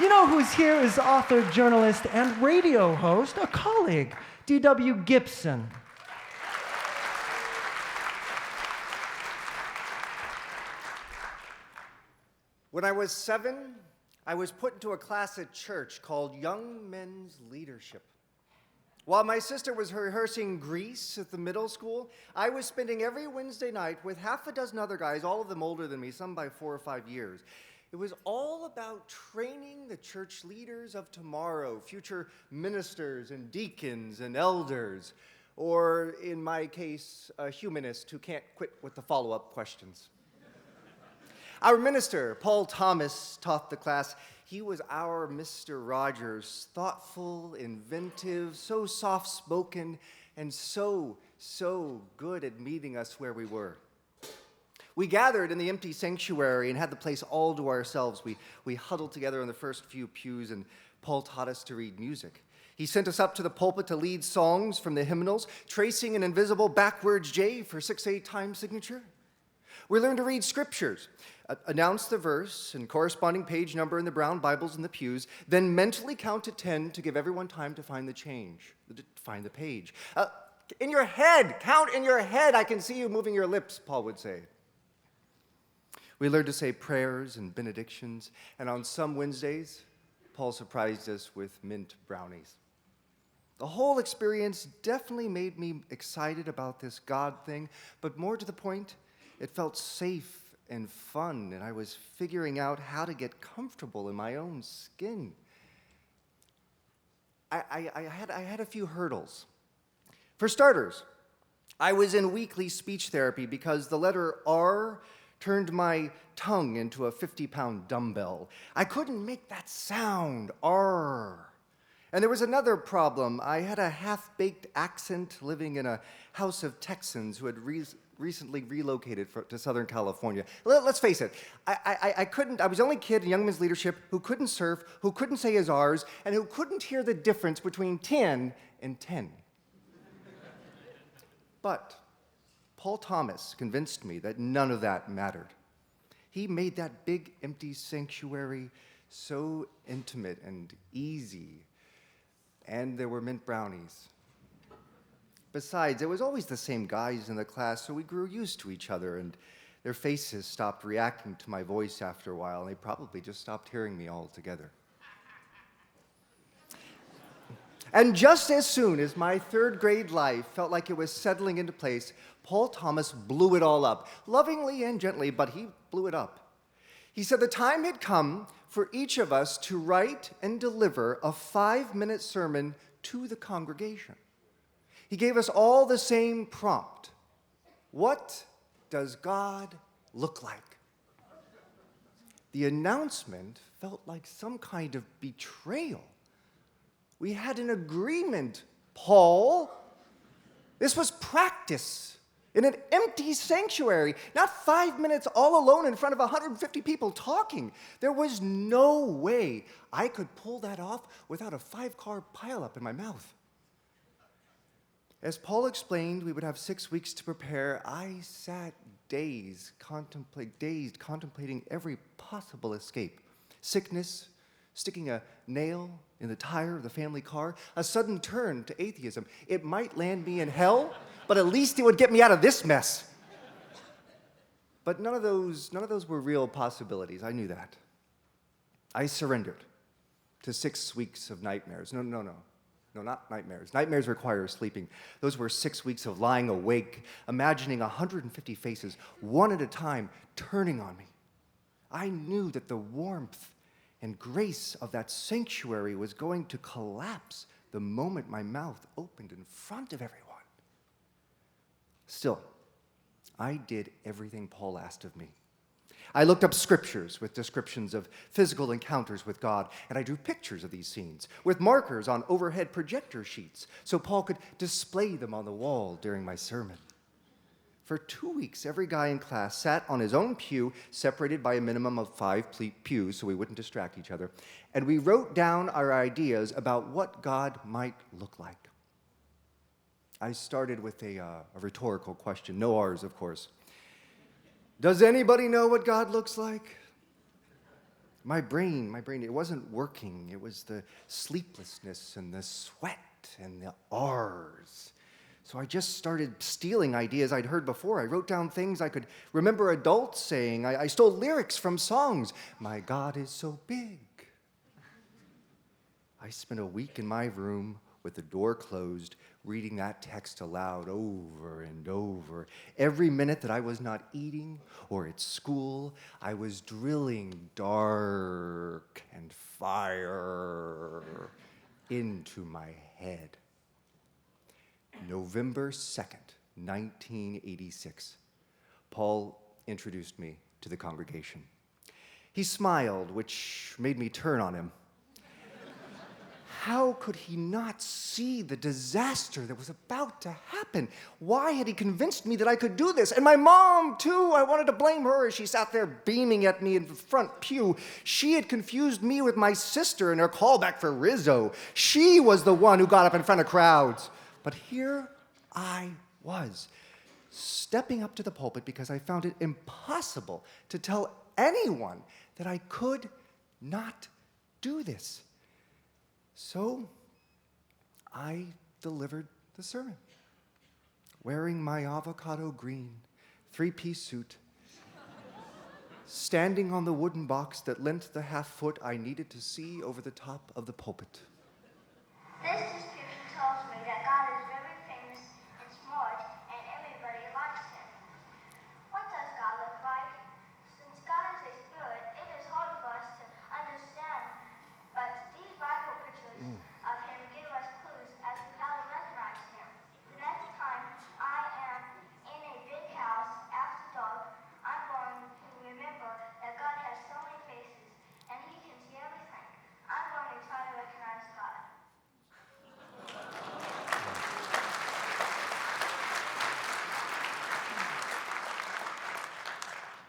You know who's here is author, journalist, and radio host, a colleague, D.W. Gibson. When I was 7, I was put into a class at church called Young Men's Leadership. While my sister was rehearsing Grease at the middle school, I was spending every Wednesday night with half a dozen other guys, all of them older than me, some by 4 or 5 years. It was all about training the church leaders of tomorrow, future ministers and deacons and elders, or in my case, a humanist who can't quit with the follow-up questions. Our minister, Paul Thomas, taught the class. He was our Mr. Rogers, thoughtful, inventive, so soft-spoken, and so good at meeting us where we were. We gathered in the empty sanctuary and had the place all to ourselves. We huddled together in the first few pews, and Paul taught us to read music. He sent us up to the pulpit to lead songs from the hymnals, tracing an invisible backwards J for 6/8 time signature. We learned to read scriptures, announce the verse and corresponding page number in the brown Bibles in the pews, then mentally count to 10 to give everyone time to find the page. In your head, count in your head. I can see you moving your lips, Paul would say. We learned to say prayers and benedictions, and on some Wednesdays, Paul surprised us with mint brownies. The whole experience definitely made me excited about this God thing, but more to the point, it felt safe and fun, and I was figuring out how to get comfortable in my own skin. I had a few hurdles. For starters, I was in weekly speech therapy because the letter R turned my tongue into a 50-pound dumbbell. I couldn't make that sound, R. And there was another problem. I had a half-baked accent living in a house of Texans who had recently relocated to Southern California. Let's face it, I was the only kid in Young Men's Leadership who couldn't surf, who couldn't say his R's, and who couldn't hear the difference between 10 and 10. But Paul Thomas convinced me that none of that mattered. He made that big, empty sanctuary so intimate and easy, and there were mint brownies. Besides, it was always the same guys in the class, so we grew used to each other, and their faces stopped reacting to my voice after a while, and they probably just stopped hearing me altogether. And just as soon as my third grade life felt like it was settling into place, Paul Thomas blew it all up, lovingly and gently, but he blew it up. He said the time had come for each of us to write and deliver a 5-minute sermon to the congregation. He gave us all the same prompt. What does God look like? The announcement felt like some kind of betrayal. We had an agreement, Paul. This was practice in an empty sanctuary, not 5 minutes all alone in front of 150 people talking. There was no way I could pull that off without a 5-car pileup in my mouth. As Paul explained, we would have 6 weeks to prepare. I sat dazed, contemplating every possible escape. Sickness, sticking a nail in the tire of the family car, a sudden turn to atheism. It might land me in hell, but at least it would get me out of this mess. But none of those were real possibilities. I knew that. I surrendered to 6 weeks of nightmares. No, not nightmares. Nightmares require sleeping. Those were 6 weeks of lying awake, imagining 150 faces, one at a time, turning on me. I knew that the warmth and grace of that sanctuary was going to collapse the moment my mouth opened in front of everyone. Still, I did everything Paul asked of me. I looked up scriptures with descriptions of physical encounters with God, and I drew pictures of these scenes with markers on overhead projector sheets so Paul could display them on the wall during my sermon. For 2 weeks, every guy in class sat on his own pew, separated by a minimum of 5 pews so we wouldn't distract each other, and we wrote down our ideas about what God might look like. I started with a rhetorical question, no R's, of course. Does anybody know what God looks like? My brain, it wasn't working. It was the sleeplessness and the sweat and the R's. So I just started stealing ideas I'd heard before. I wrote down things I could remember adults saying. I stole lyrics from songs. My God is so big. I spent a week in my room with the door closed, reading that text aloud over and over. Every minute that I was not eating or at school, I was drilling dark and fire into my head. November 2nd, 1986, Paul introduced me to the congregation. He smiled, which made me turn on him. How could he not see the disaster that was about to happen? Why had he convinced me that I could do this? And my mom, too. I wanted to blame her as she sat there beaming at me in the front pew. She had confused me with my sister in her callback for Rizzo. She was the one who got up in front of crowds. But here I was, stepping up to the pulpit because I found it impossible to tell anyone that I could not do this. So I delivered the sermon, wearing my avocado green three-piece suit, standing on the wooden box that lent the half-foot I needed to see over the top of the pulpit. This description tells me that God is very famous and smart, and everybody likes him. What does God look like? Since God is a spirit, it is hard for us to understand, but these Bible pictures of him give us clues as to how to recognize him. The next time I am in a big house after dark, I'm going to remember that God has so many faces, and he can see everything. I'm going to try to recognize God.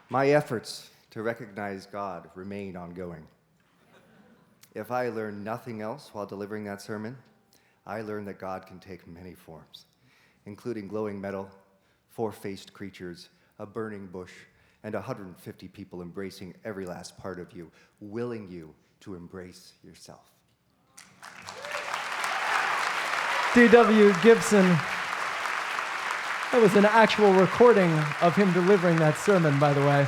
My efforts to recognize God remain ongoing. If I learned nothing else while delivering that sermon, I learned that God can take many forms, including glowing metal, four-faced creatures, a burning bush, and 150 people embracing every last part of you, willing you to embrace yourself. D.W. Gibson. That was an actual recording of him delivering that sermon, by the way.